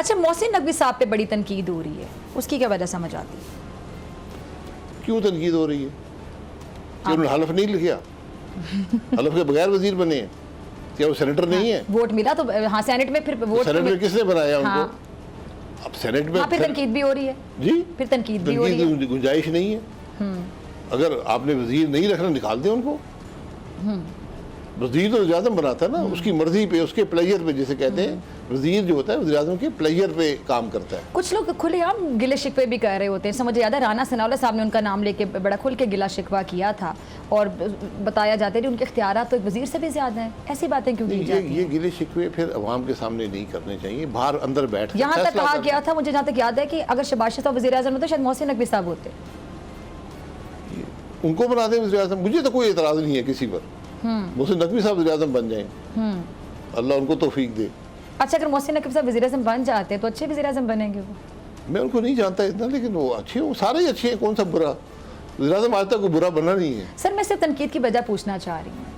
अच्छा, मोहसिन नकवी साहब पे बड़ी तनकीद हो रही है, उसकी क्या वजह समझ आती है? क्यों तनकीद हो रही है? कि उन्होंने हलफ नहीं लिखा, हलफ के बगैर वजीर बने हैं? क्या वो सेनेटर नहीं है? वोट मिला तो हाँ, सेनेट में फिर वोट सेनेट में किसने बनाया उनको? हाँ। अब सेनेट में हाँ, फिर तनकीद भी हो रही है जी, फिर तनकीद भी हो रही है। तनकीद की गुंजाइश नहीं है। अगर आपने वजीर नहीं रखना, निकाल दें उनको। वजीर तो वज़ीर आज़म बनाता है ना, उसकी मर्जी पे, उसके प्लेयर पे, जिसे कहते हैं वजीर जो होता है वज़ीर आज़म के प्लेयर पे काम करता है। कुछ लोग खुलेआम गिले शिकवे भी कर रहे होते हैं। मुझे याद है राना सनाउल्लाह साहब ने उनका नाम लेके बड़ा खुल के गिला शिकवा किया था और बताया जाता है कि उनके इख्तियारात तो एक वजीर से भी ज्यादा हैं। ऐसी बातें क्यों की जाती हैं? ये गिले शिकवे फिर अवाम के सामने नहीं करने चाहिए, बाहर अंदर बैठ। यहाँ तक कहा गया था, मुझे जहाँ तक याद है, कि अगर शहबाज शरीफ वज़ीर आज़म होते शायद मोहसिन नकवी साहब होते। उनको बना दें वज़ीर आज़म, मुझे तो कोई एतराज़ नहीं है किसी पर। मोहसिन नकवी साहब वज़ीर आज़म बन जाएं, अल्लाह उनको तौफीक दे। अच्छा, अगर मोहसिन नकवी साहब वज़ीर आज़म बन जाते हैं तो अच्छे वज़ीर आज़म बनेंगे वो? मैं उनको नहीं जानता इतना, लेकिन वो अच्छे, वो सारे ही अच्छे हैं, कौन सा बुरा? वज़ीर आज़म आज तक कोई बुरा बना नहीं है। सर, मैं सिर्फ तनकीद की वजह पूछना चाह रही हूँ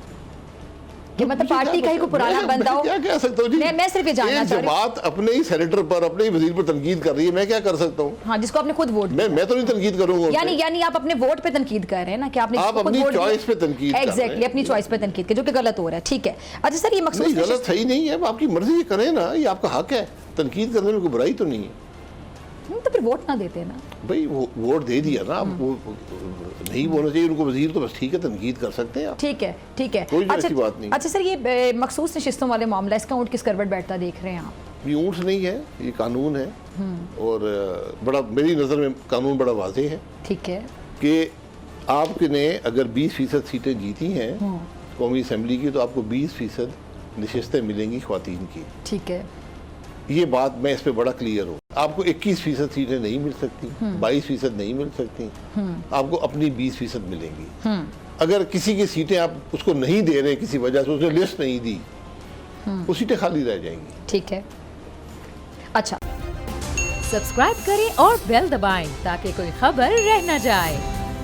कि मतलब पार्टी का ही कोई पुराना बंदा हो। क्या कह सकता हूँ जी? मैं सिर्फ ये जानना चाह रही हूँ। जमात अपने ही सेनेटर पर, अपने ही वजीर पर तनकीद कर रही है, मैं क्या कर सकता हूँ? हाँ, जिसको आपने खुद वोट मैं तो नहीं तनकीद करूंगा। यानी आप अपने वोट पे तनकीद कर रहे हैं ना, कि आपने आप अपनी चॉइस पे तनकीद कर रहे हैं। एग्जैक्टली, अपनी चॉइस पे तनकीद कर, जो कि गलत हो रहा है। ठीक है। अच्छा सर, ये मखसूस गलत सही नहीं है, आपकी मर्जी करें ना, ये आपका हक है, तनकीद करने में कोई बुराई तो नहीं है। तो फिर वोट ना देते ना भाई, वो वोट दे दिया ना, वो नहीं बोलना चाहिए उनको वजीर, तो बस ठीक है, तनकीद कर सकते हैं आप। ठीक है, ठीक है, कोई ऐसी बात नहीं। अच्छा सर, ये मखसूस नशिस्तों वाले मामला, इसका ऊँट किस करवट बैठता देख रहे हैं आप? ये ऊँट नहीं है, ये कानून है, और बड़ा, मेरी नज़र में कानून बड़ा वाज़ेह है। ठीक है कि आपने अगर 20% सीटें जीती हैं कौमी असम्बली की, तो आपको 20% नशिस्तें मिलेंगी ख्वातीन की। ठीक है, ये बात मैं इस पे बड़ा क्लियर हूँ। आपको 21% सीटें नहीं मिल सकती, 22% नहीं मिल सकती, आपको अपनी 20% मिलेंगी। अगर किसी की सीटें आप उसको नहीं दे रहे किसी वजह से, उसने लिस्ट नहीं दी, वो सीटें खाली रह जाएंगी। ठीक है। अच्छा, सब्सक्राइब करें और बेल दबाएं ताकि कोई खबर रह न जाए।